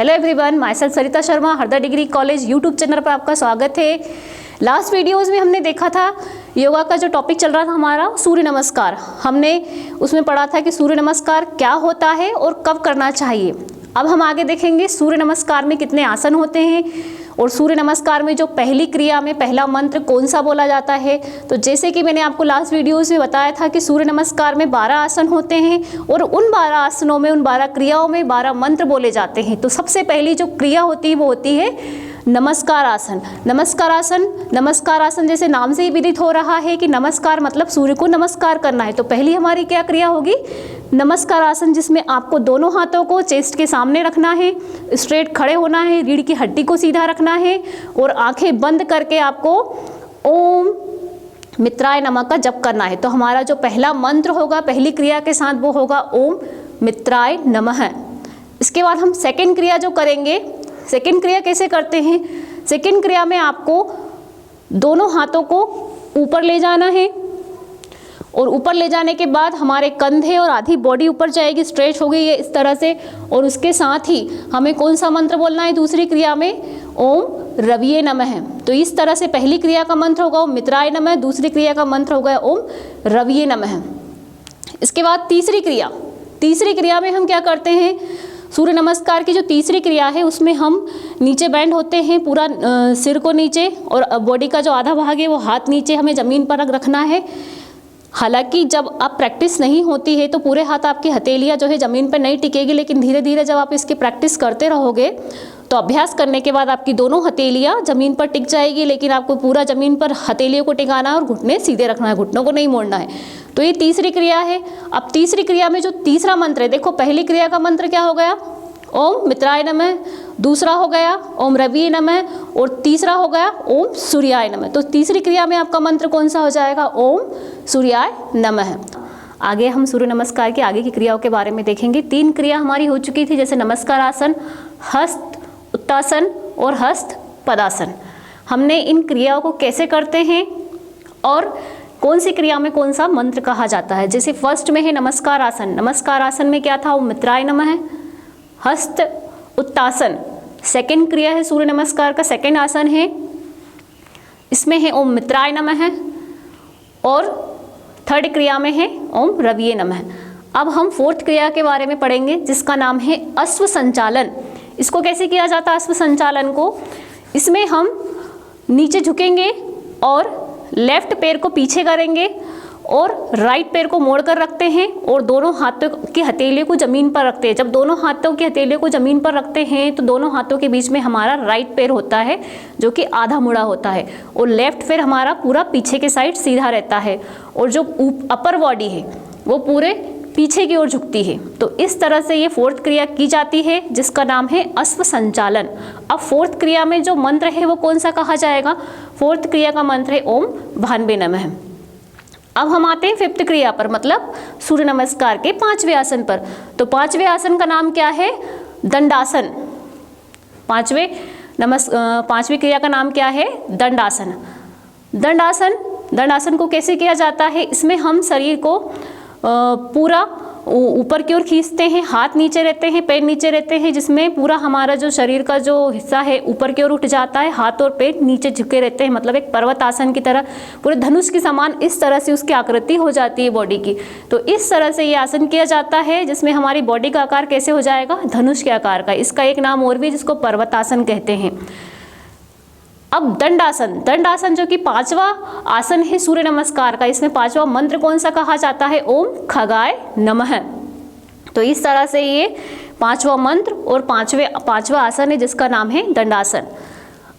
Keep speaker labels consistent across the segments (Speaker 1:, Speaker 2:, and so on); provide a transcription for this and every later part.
Speaker 1: Hello everyone, my self Sarita Sharma, Harda degree college YouTube channel पर आपका स्वागत है। लास्ट वीडियोस में हमने देखा था योगा का जो टॉपिक चल रहा था हमारा सूर्य नमस्कार। हमने उसमें पढ़ा था कि सूर्य नमस्कार क्या होता है और कब करना चाहिए। अब हम आगे देखेंगे सूर्य नमस्कार में कितने आसन होते हैं और सूर्य नमस्कार में जो पहली क्रिया में पहला मंत्र कौन सा बोला जाता है। तो जैसे कि मैंने आपको लास्ट वीडियोस में बताया था कि सूर्य नमस्कार में 12 आसन होते हैं और उन 12 आसनों में, उन 12 क्रियाओं में 12 मंत्र बोले जाते हैं। तो सबसे पहली जो क्रिया होती है वो होती है नमस्कार आसन। नमस्कार आसन जैसे नाम से ही विदित हो रहा है कि नमस्कार मतलब सूर्य को नमस्कार करना है। तो पहली हमारी क्या क्रिया होगी, नमस्कार आसन, जिसमें आपको दोनों हाथों को चेस्ट के सामने रखना है, स्ट्रेट खड़े होना है, रीढ़ की हड्डी को सीधा रखना है और आंखें बंद करके आपको ओम मित्राय नमः का जप करना है। तो हमारा जो पहला मंत्र होगा पहली क्रिया के साथ वो होगा ओम मित्राय नमः। इसके बाद हम सेकेंड क्रिया जो करेंगे, सेकेंड क्रिया कैसे करते हैं। सेकेंड क्रिया में आपको दोनों हाथों को ऊपर ले जाना है और ऊपर ले जाने के बाद हमारे कंधे और आधी बॉडी ऊपर जाएगी, स्ट्रेच होगी ये इस तरह से। और उसके साथ ही हमें कौन सा मंत्र बोलना है दूसरी क्रिया में, ओम रविये नमः। तो इस तरह से पहली क्रिया का मंत्र होगा ओम मित्राय नमः, दूसरी क्रिया का मंत्र होगा ओम रविये नमः। इसके बाद तीसरी क्रिया में हम क्या करते हैं, सूर्य नमस्कार की जो तीसरी क्रिया है उसमें हम नीचे बैंड होते हैं, पूरा सिर को नीचे और बॉडी का जो आधा भाग है वो हाथ नीचे हमें ज़मीन पर रखना है। हालांकि जब आप प्रैक्टिस नहीं होती है तो पूरे हाथ आपकी हथेलियाँ जो है ज़मीन पर नहीं टिकेगी, लेकिन धीरे धीरे जब आप इसकी प्रैक्टिस करते रहोगे तो अभ्यास करने के बाद आपकी दोनों हथेलियाँ ज़मीन पर टिक जाएगी। लेकिन आपको पूरा ज़मीन पर हथेलियों को टिकाना है और घुटने सीधे रखना है, घुटनों को नहीं मोड़ना है। तो ये तीसरी क्रिया है। अब तीसरी क्रिया में जो तीसरा मंत्र है, देखो पहली क्रिया का मंत्र क्या हो गया, ओम मित्राय नमः, दूसरा हो गया ओम रविये नमः और तीसरा हो गया ओम सूर्याय नमः। तो तीसरी क्रिया में आपका मंत्र कौन सा हो जाएगा, ओम सूर्याय नमः। आगे हम सूर्य नमस्कार की आगे की क्रियाओं के बारे में देखेंगे। 3 क्रिया हमारी हो चुकी थी, जैसे नमस्कार आसन, हस्त उत्तासन और हस्त पदासन। हमने इन क्रियाओं को कैसे करते हैं और कौन सी क्रिया में कौन सा मंत्र कहा जाता है। जैसे फर्स्ट में है नमस्कार आसन में क्या था, ओम मित्राय नमः। हस्त उत्तासन सेकेंड क्रिया है सूर्य नमस्कार का, सेकेंड आसन है, इसमें है ओम मित्राय नमः और थर्ड क्रिया में है ओम रविये नमः। अब हम फोर्थ क्रिया के बारे में पढ़ेंगे जिसका नाम है अश्व संचालन। इसको कैसे किया जाता है अश्व संचालन को, इसमें हम नीचे झुकेंगे और लेफ्ट पैर को पीछे करेंगे और राइट पैर को मोड़ कर रखते हैं और दोनों हाथों की हथेलियों को ज़मीन पर रखते हैं। जब दोनों हाथों की हथेलियों को ज़मीन पर रखते हैं तो दोनों हाथों के बीच में हमारा राइट पैर होता है जो कि आधा मुड़ा होता है और लेफ्ट पैर हमारा पूरा पीछे के साइड सीधा रहता है और जो अपर बॉडी है वो पूरे पीछे की ओर झुकती है। तो इस तरह से ये फोर्थ क्रिया की जाती है जिसका नाम है अश्व संचालन। अब फोर्थ क्रिया में जो मंत्र है वो कौन सा कहा जाएगा, फोर्थ क्रिया का मंत्र है ओम भानवे नमः। अब हम आते हैं फिफ्थ क्रिया पर, मतलब सूर्य नमस्कार के 5वें आसन पर। तो 5वें आसन का नाम क्या है, दंडासन। 5वीं क्रिया का नाम क्या है, दंडासन। दंडासन को कैसे किया जाता है, इसमें हम शरीर को पूरा ऊपर की ओर खींचते हैं, हाथ नीचे रहते हैं, पैर नीचे रहते हैं, जिसमें पूरा हमारा जो शरीर का जो हिस्सा है ऊपर की ओर उठ जाता है, हाथ और पैर नीचे झुके रहते हैं, मतलब एक पर्वत आसन की तरह पूरे धनुष के समान इस तरह से उसकी आकृति हो जाती है बॉडी की। तो इस तरह से ये आसन किया जाता है जिसमें हमारी बॉडी का आकार कैसे हो जाएगा, धनुष के आकार का। इसका एक नाम और भी जिसको पर्वतासन कहते हैं। अब दंडासन जो कि 5वां आसन है सूर्य नमस्कार का, इसमें 5वां मंत्र कौन सा कहा जाता है, ओम खगाय नमः। तो इस तरह से ये 5वां मंत्र और 5वां आसन है जिसका नाम है दंडासन।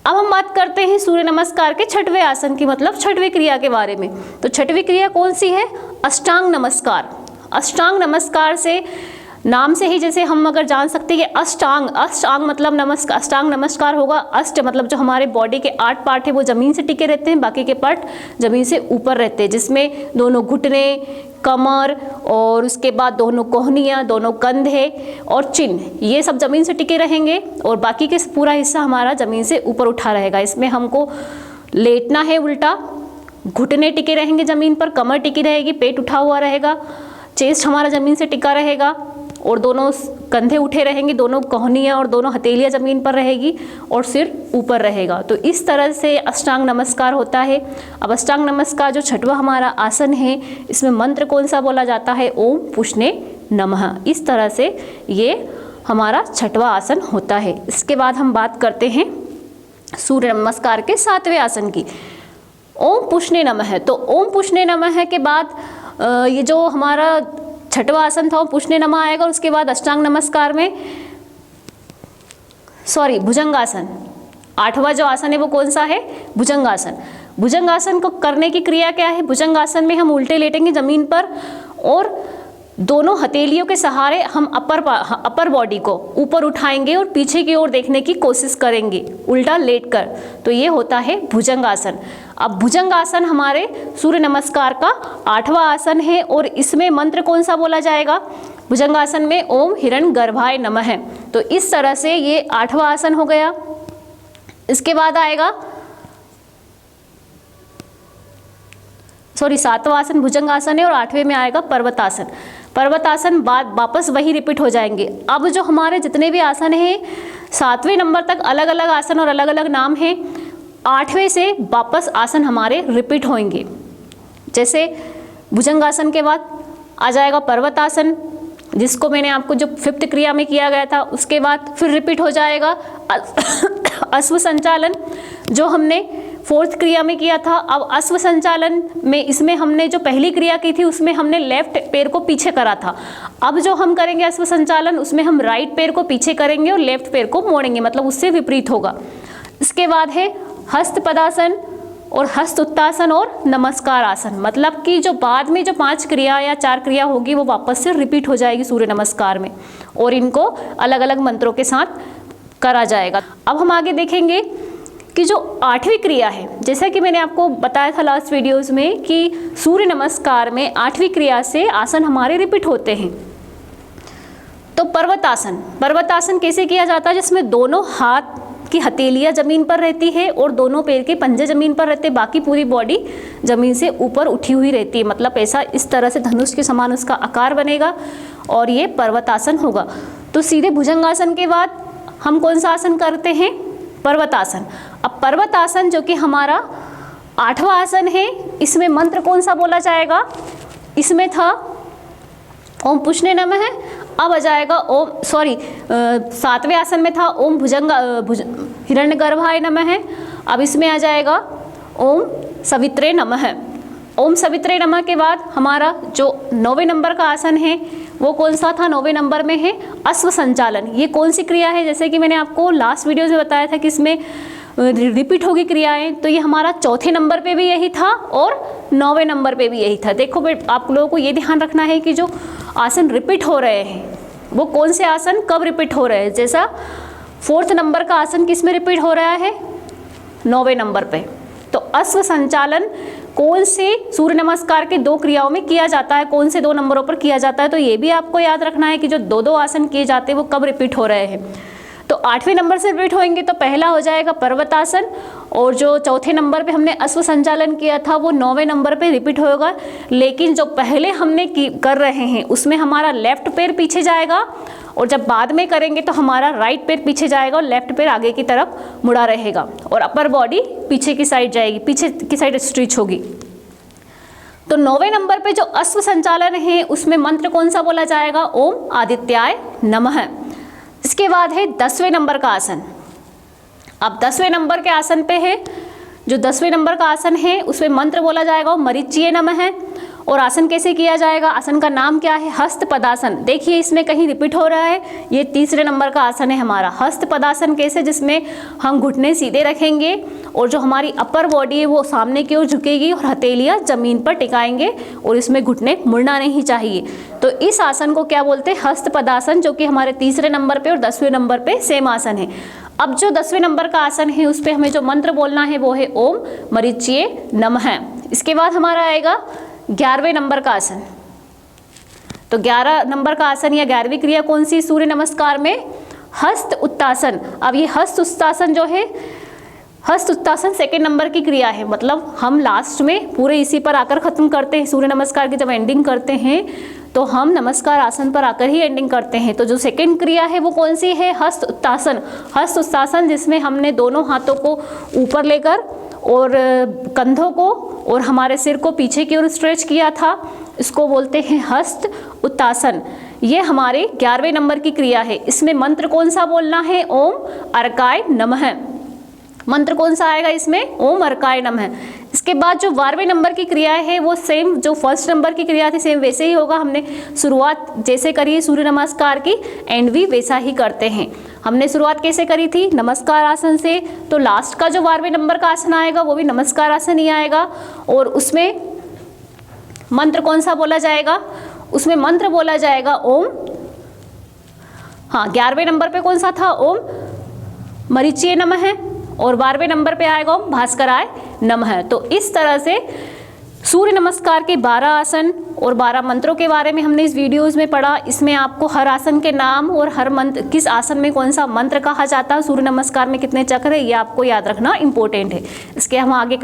Speaker 1: अब हम बात करते हैं सूर्य नमस्कार के 6वें आसन की, मतलब 6वीं क्रिया के बारे में। तो 6वीं क्रिया कौन सी है, अष्टांग नमस्कार। अष्टांग नमस्कार से नाम से ही जैसे हम अगर जान सकते हैं कि अष्टांग मतलब अष्टांग नमस्कार होगा। अष्ट मतलब जो हमारे बॉडी के 8 पार्ट है वो ज़मीन से टिके रहते हैं, बाकी के पार्ट ज़मीन से ऊपर रहते हैं, जिसमें दोनों घुटने, कमर और उसके बाद दोनों कोहनियाँ, दोनों कंधे और चिन्ह, ये सब ज़मीन से टिके रहेंगे और बाकी के पूरा हिस्सा हमारा ज़मीन से ऊपर उठा रहेगा। इसमें हमको लेटना है उल्टा, घुटने टिके रहेंगे ज़मीन पर, कमर टिकी रहेगी, पेट उठा हुआ रहेगा, चेस्ट हमारा ज़मीन से टिका रहेगा और दोनों कंधे उठे रहेंगे, दोनों कोहनियाँ और दोनों हथेलियाँ ज़मीन पर रहेगी और सिर ऊपर रहेगा। तो इस तरह से अष्टांग नमस्कार होता है। अब अष्टांग नमस्कार जो छठवां हमारा आसन है, इसमें मंत्र कौन सा बोला जाता है? ओम पुष्णे नमः। इस तरह से ये हमारा छठवां आसन होता है। इसके बाद हम बात करते हैं सूर्य नमस्कार के 7वें आसन की, ओम पुष्णे नमः। तो ओम पुष्णे नमः के बाद ये जो हमारा छठवां आसन था वो पुष्णे नमः आएगा। उसके बाद अष्टांग नमस्कार में भुजंगासन, 8वां जो आसन है वो कौन सा है? भुजंगासन। भुजंगासन को करने की क्रिया क्या है? भुजंगासन में हम उल्टे लेटेंगे ज़मीन पर और दोनों हथेलियों के सहारे हम अपर बॉडी को ऊपर उठाएंगे और पीछे की ओर देखने की कोशिश करेंगे उल्टा लेटकर। तो ये होता है भुजंगासन। अब भुजंगासन हमारे सूर्य नमस्कार का 8वां आसन है और इसमें मंत्र कौन सा बोला जाएगा? भुजंगासन में ओम हिरण्यगर्भाय नमः। तो इस तरह से ये 8वां आसन हो गया। इसके बाद आएगा 7वां आसन भुजंगासन है और 8वें में आएगा पर्वतासन। पर्वतासन बाद वापस वही रिपीट हो जाएंगे। अब जो हमारे जितने भी आसन हैं 7वें नंबर तक अलग अलग आसन और अलग अलग नाम हैं। 8वें से वापस आसन हमारे रिपीट होंगे। जैसे भुजंगासन के बाद आ जाएगा पर्वतासन, जिसको मैंने आपको जो 5th क्रिया में किया गया था, उसके बाद फिर रिपीट हो जाएगा अश्व संचालन, जो हमने 4th क्रिया में किया था। अब अश्व संचालन में इसमें हमने जो पहली क्रिया की थी उसमें हमने लेफ्ट पैर को पीछे करा था। अब जो हम करेंगे अश्व संचालन, उसमें हम राइट पैर को पीछे करेंगे और लेफ्ट पैर को मोड़ेंगे, मतलब उससे विपरीत होगा। इसके बाद है हस्त पदासन और हस्त उत्तासन और नमस्कार आसन, मतलब कि जो बाद में जो 5 क्रिया या 4 क्रिया होगी वो वापस से रिपीट हो जाएगी सूर्य नमस्कार में और इनको अलग अलग मंत्रों के साथ करा जाएगा। अब हम आगे देखेंगे कि जो 8वीं क्रिया है, जैसा कि मैंने आपको बताया था लास्ट वीडियोस में कि सूर्य नमस्कार में 8वीं क्रिया से आसन हमारे रिपीट होते हैं। तो पर्वतासन, पर्वतासन कैसे किया जाता है? जिसमें दोनों हाथ की हथेलियां जमीन पर रहती है और दोनों पैर के पंजे जमीन पर रहते हैं, बाकी पूरी बॉडी जमीन से ऊपर उठी हुई रहती है, मतलब ऐसा इस तरह से धनुष के समान उसका आकार बनेगा और ये पर्वतासन होगा। तो सीधे भुजंगासन के बाद हम कौन सा आसन करते हैं? पर्वतासन। अब पर्वतासन जो कि हमारा 8वां आसन है, इसमें मंत्र कौन सा बोला जाएगा? इसमें था ओम पुष्णे नमः। अब आ जाएगा 7वें आसन में था ओम हिरण्यगर्भाय नमः। अब इसमें आ जाएगा ओम सवित्रे नमः। ओम सवित्रे नमः के बाद हमारा जो 9वें नंबर का आसन है वो कौन सा था? 9वें नंबर में है अश्व संचालन। ये कौन सी क्रिया है? जैसे कि मैंने आपको लास्ट वीडियो में बताया था कि इसमें रिपीट होगी क्रियाएं, तो ये हमारा 4थे नंबर पे भी यही था और 9वें नंबर पे भी यही था। देखो आप लोगों को ये ध्यान रखना है कि जो आसन रिपीट हो रहे हैं वो कौन से आसन कब रिपीट हो रहे हैं। जैसा 4th नंबर का आसन किस में रिपीट हो रहा है? 9वें नंबर पे। तो अश्व संचालन कौन से सूर्य नमस्कार के 2 क्रियाओं में किया जाता है, कौन से 2 नंबरों पर किया जाता है? तो ये भी आपको याद रखना है कि जो 2 आसन किए जाते हैं वो कब रिपीट हो रहे हैं। तो 8वें नंबर से रिपीट होंगे तो पहला हो जाएगा पर्वतासन और जो 4थे नंबर पे हमने अश्व संचालन किया था वो 9वें नंबर पे रिपीट होगा। लेकिन जो पहले हमने कर रहे हैं उसमें हमारा लेफ्ट पैर पीछे जाएगा और जब बाद में करेंगे तो हमारा राइट पैर पीछे जाएगा और लेफ्ट पैर आगे की तरफ मुड़ा रहेगा और अपर बॉडी पीछे की साइड जाएगी, पीछे की साइड स्ट्रेच होगी। तो 9वें नंबर पे जो अश्व संचालन है उसमें मंत्र कौन सा बोला जाएगा? ओम आदित्याय नमः। इसके बाद है 10वें नंबर का आसन। अब 10वें नंबर के आसन पे है, जो 10वें नंबर का आसन है उसमें मंत्र बोला जाएगा ओम मरीचिये नमः। और आसन कैसे किया जाएगा? आसन का नाम क्या है? हस्त पदासन। देखिए इसमें कहीं रिपीट हो रहा है, ये 3रे नंबर का आसन है हमारा हस्त पदासन। कैसे? जिसमें हम घुटने सीधे रखेंगे और जो हमारी अपर बॉडी है वो सामने की ओर झुकेगी और हथेलियां जमीन पर टिकाएंगे और इसमें घुटने मुड़ना नहीं चाहिए। तो इस आसन को क्या बोलते हैं? हस्त पदासन, जो कि हमारे 3रे नंबर पे और 10वें नंबर पे सेम आसन है। अब जो 10वें नंबर का आसन है उस पर हमें जो मंत्र बोलना है वो है ओम मरीचिये नमः। इसके बाद हमारा आएगा 11वें नंबर का आसन। तो 11 नंबर का आसन या 11वीं क्रिया कौन सी सूर्य नमस्कार में? हस्त उत्तासन। अब ये हस्त उत्तासन जो है, हस्त उत्तासन सेकेंड नंबर की क्रिया है, मतलब हम लास्ट में पूरे इसी पर आकर खत्म करते हैं। सूर्य नमस्कार की जब एंडिंग करते हैं तो हम नमस्कार आसन पर आकर ही एंडिंग करते हैं। तो जो सेकेंड क्रिया है वो कौन सी है? हस्त उत्तासन। हस्त उत्तासन जिसमें हमने दोनों हाथों को ऊपर लेकर और कंधों को और हमारे सिर को पीछे की ओर स्ट्रेच किया था, इसको बोलते हैं हस्त उत्तासन। ये हमारे 11वें नंबर की क्रिया है। इसमें मंत्र कौन सा बोलना है? ओम अर्काय नमः। मंत्र कौन सा आएगा इसमें? ओम अर्काय नमः। इसके बाद जो 12वें नंबर की क्रिया है वो सेम जो फर्स्ट नंबर की क्रिया थी सेम वैसे ही होगा। हमने शुरुआत जैसे करी है सूर्य नमस्कार की, एंड भी वैसा ही करते हैं। हमने शुरुआत कैसे करी थी? नमस्कार आसन से। तो लास्ट का जो 12वें नंबर का आसन आएगा वो भी नमस्कार आसन ही आएगा। और उसमें मंत्र कौन सा बोला जाएगा? उसमें मंत्र बोला जाएगा ओम, हाँ 11वें नंबर पे कौन सा था? ओम मरीचिये नमः। और 12वें नंबर पे आएगा ओम भास्कराय नमः। तो इस तरह से सूर्य नमस्कार के 12 आसन और 12 मंत्रों के बारे में हमने इस वीडियोस में पढ़ा। इसमें आपको हर आसन के नाम और हर मंत्र, किस आसन में कौन सा मंत्र कहा जाता है, सूर्य नमस्कार में कितने चक्र है, ये आपको याद रखना इंपॉर्टेंट है। इसके हम आगे